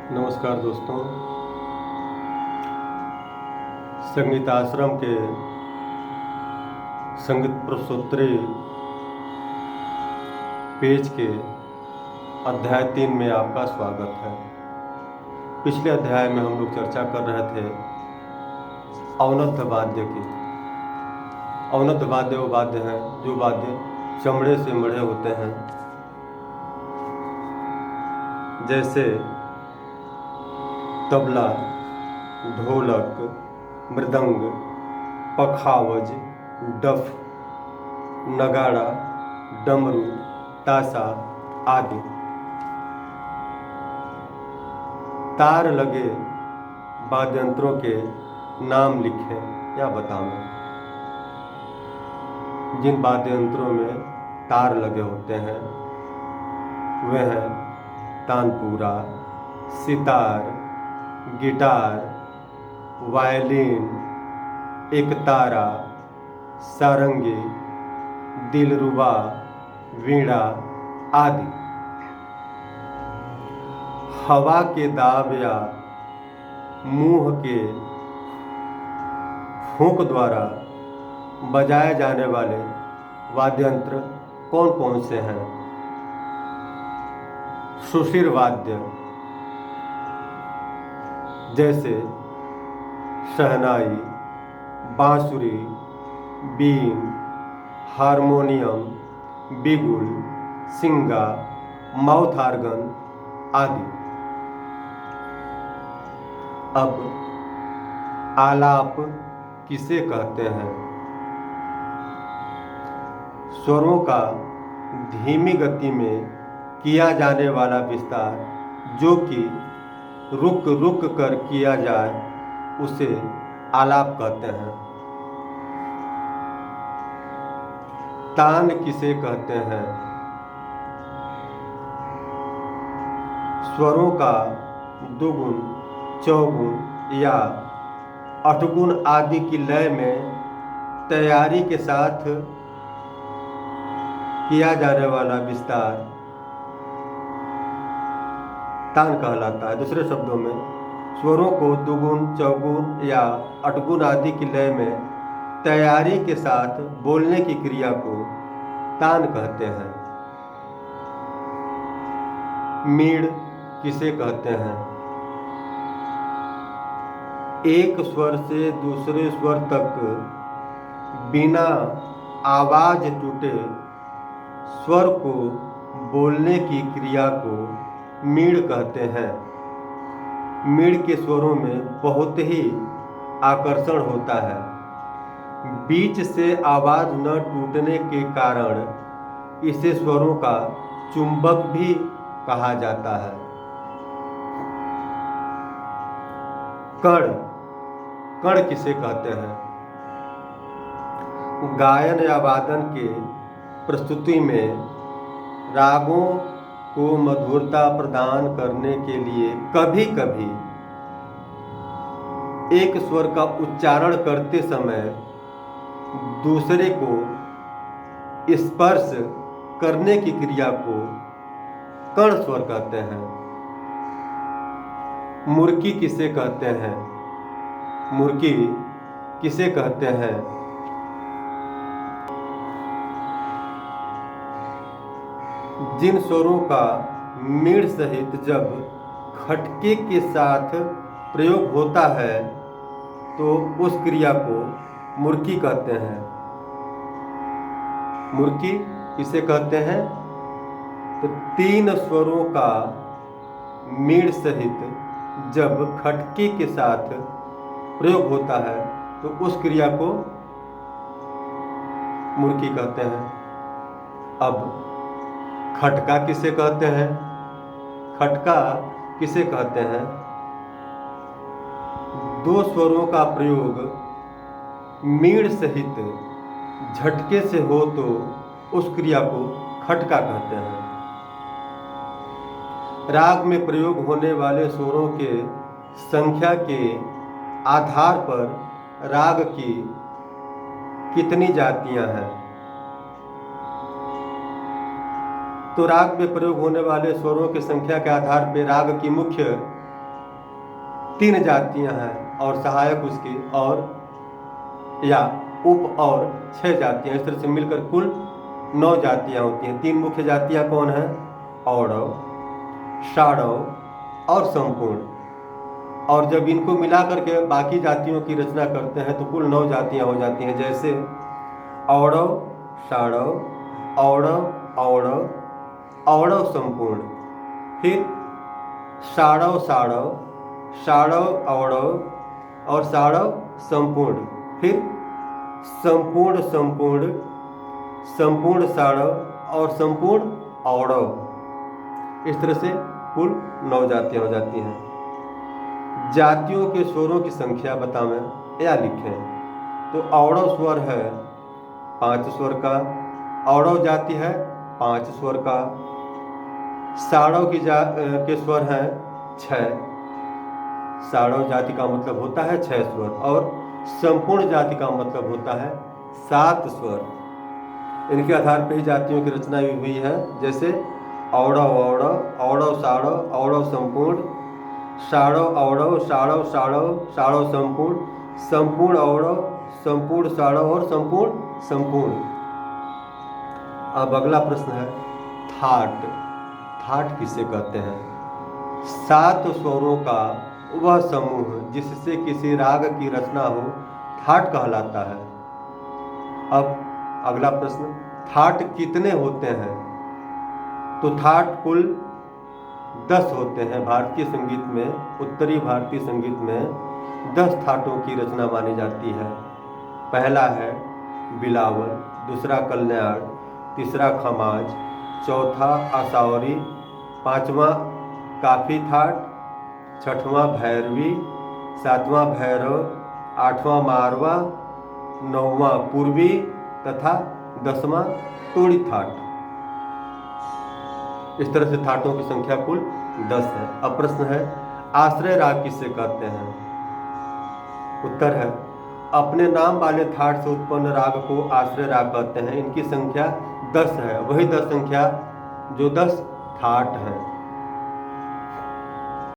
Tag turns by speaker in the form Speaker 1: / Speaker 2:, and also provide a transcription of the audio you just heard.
Speaker 1: नमस्कार दोस्तों। संगीताश्रम के संगीत प्रश्नोत्तरी पेज के अध्याय 3 में आपका स्वागत है। पिछले अध्याय में हम लोग चर्चा कर रहे थे अवनद्ध वाद्य की। अवनद्ध वाद्य वो वाद्य हैं जो वाद्य चमड़े से मढ़े होते हैं, जैसे तबला, ढोलक, मृदंग, पखावज, डफ, नगाड़ा, डमरू, ताशा आदि। तार लगे वाद्ययंत्रों के नाम लिखें या बताएं। जिन वाद्ययंत्रों में तार लगे होते हैं वे हैं तानपूरा, सितार, गिटार, वायलिन, एकतारा, सारंगी, दिलरुबा, वीणा आदि। हवा के दाब या मुंह के फूंक द्वारा बजाए जाने वाले वाद्ययंत्र कौन कौन से हैं? सुशिर वाद्य जैसे शहनाई, बांसुरी, बीन, हारमोनियम, बिगुल, सिंगा, माउथ ऑर्गन आदि। अब आलाप किसे कहते हैं? स्वरों का धीमी गति में किया जाने वाला विस्तार, जो कि रुक रुक कर किया जाए, उसे आलाप कहते हैं। तान किसे कहते हैं? स्वरों का दुगुन, चौगुन या अठगुन आदि की लय में तैयारी के साथ किया जाने वाला विस्तार तान कहलाता है। दूसरे शब्दों में, स्वरों को दुगुन, चौगुन या अठगुन आदि की लय में तैयारी के साथ बोलने की क्रिया को तान कहते हैं। मीड़ किसे कहते हैं? एक स्वर से दूसरे स्वर तक बिना आवाज टूटे स्वर को बोलने की क्रिया को मीड़ कहते हैं। मीड़ के स्वरों में बहुत ही आकर्षण होता है। बीच से आवाज न टूटने के कारण इसे स्वरों का चुंबक भी कहा जाता है। कण, कण किसे कहते हैं? गायन या वादन के प्रस्तुति में रागों को मधुरता प्रदान करने के लिए कभी कभी एक स्वर का उच्चारण करते समय दूसरे को स्पर्श करने की क्रिया को कण स्वर कहते हैं। मुर्की किसे कहते हैं? मुर्की किसे कहते हैं? जिन स्वरों का मीड़ सहित जब खटके के साथ प्रयोग होता है तो उस क्रिया को मुर्की कहते हैं। मुर्की किसे कहते हैं? तो 3 स्वरों का मीड़ सहित जब खटके के साथ प्रयोग होता है तो उस क्रिया को मुर्की कहते हैं। अब खटका किसे कहते हैं? खटका किसे कहते हैं? 2 स्वरों का प्रयोग मीड़ सहित झटके से हो तो उस क्रिया को खटका कहते हैं। राग में प्रयोग होने वाले स्वरों के संख्या के आधार पर राग की कितनी जातियां हैं? तो राग में प्रयोग होने वाले स्वरों की संख्या के आधार पर राग की मुख्य 3 जातियां हैं और सहायक उसके और या उप और 6 जातियां, इस तरह से मिलकर कुल 9 जातियां होती हैं। 3 मुख्य जातियां कौन हैं? औरव, साड़व और संपूर्ण। और जब इनको मिला करके बाकी जातियों की रचना करते हैं तो कुल 9 जातियां हो जाती हैं। जैसे औरव, साड़व, औरव, औरव, औरव संपूर्ण, फिर साड़व साड़व, साड़व औरव और साड़व संपूर्ण, फिर संपूर्ण संपूर्ण, संपूर्ण साड़व और संपूर्ण औरव। इस तरह से कुल 9 जातियां हो जाती हैं। जातियों के स्वरों की संख्या बतावें या लिखें। तो औरव स्वर है 5 स्वर का, औरव जाति है 5 स्वर का, साड़व के स्वर हैं 6, साड़व जाति का मतलब होता है 6 स्वर, और संपूर्ण जाति का मतलब होता है 7 स्वर। इनके आधार पर ही जातियों की रचना भी हुई है। जैसे औरव औरव, औरव साड़व, औरव संपूर्ण, साड़व औरव, साड़व साड़व, साड़व संपूर्ण, संपूर्ण औरव, संपूर्ण साड़व और संपूर्ण संपूर्ण। अब अगला प्रश्न है थाट। थाट किसे कहते हैं? 7 स्वरों का वह समूह जिससे किसी राग की रचना हो थाट कहलाता है। अब अगला प्रश्न, थाट कितने होते हैं? तो थाट कुल 10 होते हैं। भारतीय संगीत में, उत्तरी भारतीय संगीत में 10 थाटों की रचना मानी जाती है। पहला है बिलावल, दूसरा कल्याण, तीसरा खमाज, चौथा आसावरी, पांचवा काफी थाट, छठवां भैरवी, सातवां भैरव, आठवां मारवा, नौवां पूर्वी तथा 10वां तोड़ी थाट। इस तरह से थाटों की संख्या कुल 10 है। अब प्रश्न है आश्रय राग किसे कहते हैं? उत्तर है अपने नाम वाले थाट से उत्पन्न राग को आश्रय राग कहते हैं। इनकी संख्या 10 है, वही 10 संख्या जो 10 थाट हैं।